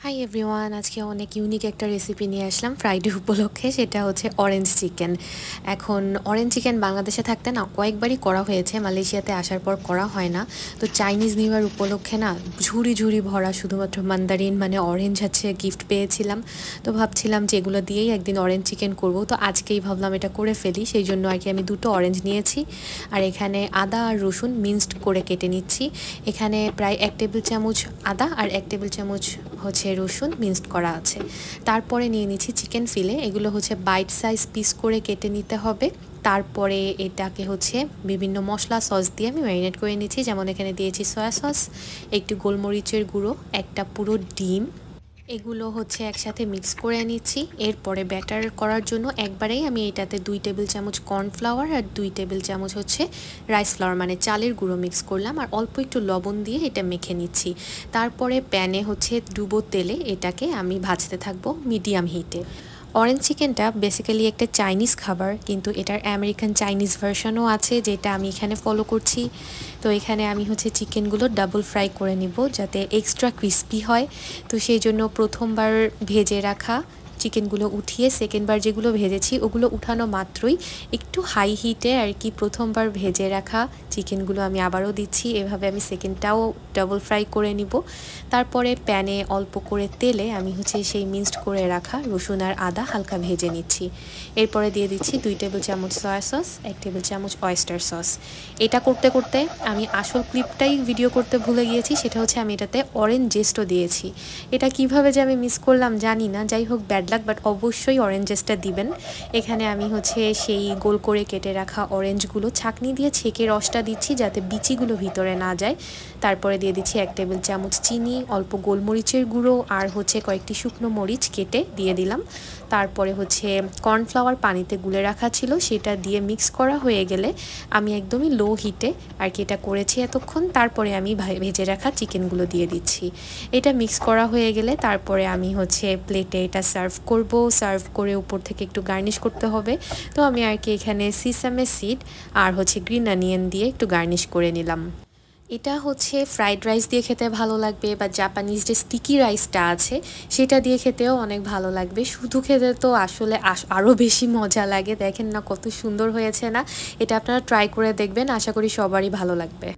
Hi everyone, আজকে অনেক unique একটা রেসিপি নিয়ে আসলাম ফ্রাইডে উপলক্ষে। সেটা হচ্ছে অরেঞ্জ চিকেন। এখন অরেঞ্জ চিকেন বাংলাদেশে থাকতে না কয়েকবারই করা হয়েছে, মালয়েশিয়াতে আসার পর করা হয় না। তো চাইনিজ নিউ ইয়ার উপলক্ষে না ঝুড়ি ঝুড়ি ভরা শুধুমাত্র মান্দারিন মানে অরেঞ্জ আছে গিফট পেয়েছিলাম। তো ভাবছিলাম যে এগুলো দিয়েই একদিন অরেঞ্জ চিকেন করব। তো আজকেই ভাবলাম এটা করে ফেলি, সেই জন্য আর কি আমি দুটো অরেঞ্জ নিয়েছি। আর এখানে আদা আর রসুন মিক্সড করে কেটে নিচ্ছি। এখানে প্রায় 1 টেবিল চামচ আদা আর 1 টেবিল চামচ হচ্ছে রসুন মিক্সড করা আছে। তারপরে নিয়ে নিচ্ছি চিকেন ফিলে। এগুলো হচ্ছে বাইট সাইজ পিস করে কেটে নিতে হবে। তারপরে এটাকে হচ্ছে বিভিন্ন মশলা সস দিয়ে আমি ম্যারিনেট করে নিচ্ছি। যেমন এখানে দিয়েছি সয়া সস, একটু গোলমরিচের গুঁড়ো, একটা পুরো ডিম। এগুলো হচ্ছে একসাথে মিক্স করে নিচ্ছি। এরপরে ব্যাটার করার জন্য একবারেই আমি এটাতে 2 টেবিল চামচ কর্নফ্লাওয়ার আর 2 টেবিল চামচ হচ্ছে রাইস ফ্লাওয়ার মানে চালের গুঁড়ো মিক্স করলাম, আর অল্প একটু লবণ দিয়ে এটা মেখে নিচ্ছি। তারপরে প্যানে হচ্ছে ডুবো তেলে এটাকে আমি ভাজতে থাকবো মিডিয়াম হিটে। অরেঞ্জ চিকেনটা বেসিক্যালি একটা চাইনিজ খাবার, কিন্তু এটার আমেরিকান চাইনিজ ভার্সনও আছে যেটা আমি এখানে ফলো করছি। তো এখানে আমি হচ্ছে চিকেনগুলো ডাবল ফ্রাই করে নিব যাতে এক্সট্রা ক্রিস্পি হয়। তো সেই জন্য প্রথমবার ভেজে রাখা চিকেনগুলো উঠিয়ে সেকেন্ডবার যেগুলো ভেজেছি ওগুলো উঠানো মাত্রই একটু হাই হিটে আর কি প্রথমবার ভেজে রাখা চিকেনগুলো আমি আবারও দিচ্ছি। এভাবে আমি সেকেন্ডটাও ডাবল ফ্রাই করে নিব। তারপরে প্যানে অল্প করে তেলে আমি হচ্ছে সেই মিক্সড করে রাখা রসুন আর আদা হালকা ভেজে নিচ্ছি। এরপরে দিয়ে দিচ্ছি 2 টেবিল চামচ সয়া সস, 1 টেবিল চামচ অয়েস্টার সস। এটা করতে করতে আমি আসল ক্লিপটাই ভিডিও করতে ভুলে গিয়েছি, সেটা হচ্ছে আমি এটাতে অরেঞ্জ জেস্টও দিয়েছি। এটা কিভাবে যে আমি মিস করলাম জানি না, যাই হোক ব্যাড লাক, বাট অবশ্যই অরেঞ্জ জেস্টটা দিবেন। এখানে আমি হচ্ছে সেই গোল করে কেটে রাখা অরেঞ্জগুলো ছাঁকনি দিয়ে ছেঁকে রসটা দিচ্ছি যাতে বিচিগুলো ভিতরে না যায়। তারপরে দিয়ে দিচ্ছি 1 টেবিল চামচ চিনি, অল্প গোলমরিচের গুঁড়ো আর হচ্ছে কয়েকটি শুকনো মরিচ কেটে দিয়ে দিলাম। তারপরে হচ্ছে কর্নফ্লাওয়ার পানিতে গুলে রাখা ছিল, সেটা দিয়ে মিক্স করা হয়ে গেলে আমি একদমই লো হিটে আর কি এটা করেছি এতক্ষণ। তারপরে আমি ভেজে রাখা চিকেনগুলো দিয়ে দিচ্ছি। এটা মিক্স করা হয়ে গেলে তারপরে আমি হচ্ছে প্লেটে এটা সার্ভ করব। সার্ভ করে উপর থেকে একটু গার্নিশ করতে হবে। তো আমি আর কি এখানে সিসামে সিড আর হচ্ছে গ্রিন অনিয়ন দিয়ে একটু গার্নিশ করে নিলাম। এটা হচ্ছে ফ্রাইড রাইস দিয়ে খেতে ভালো লাগবে, বা জাপানিজ যে স্টিকি রাইসটা আছে সেটা দিয়ে খেতেও অনেক ভালো লাগবে। শুধু খেতে তো আসলে আরও বেশি মজা লাগে। দেখেন না কত সুন্দর হয়েছে না? এটা আপনারা ট্রাই করে দেখবেন, আশা করি সবারই ভালো লাগবে।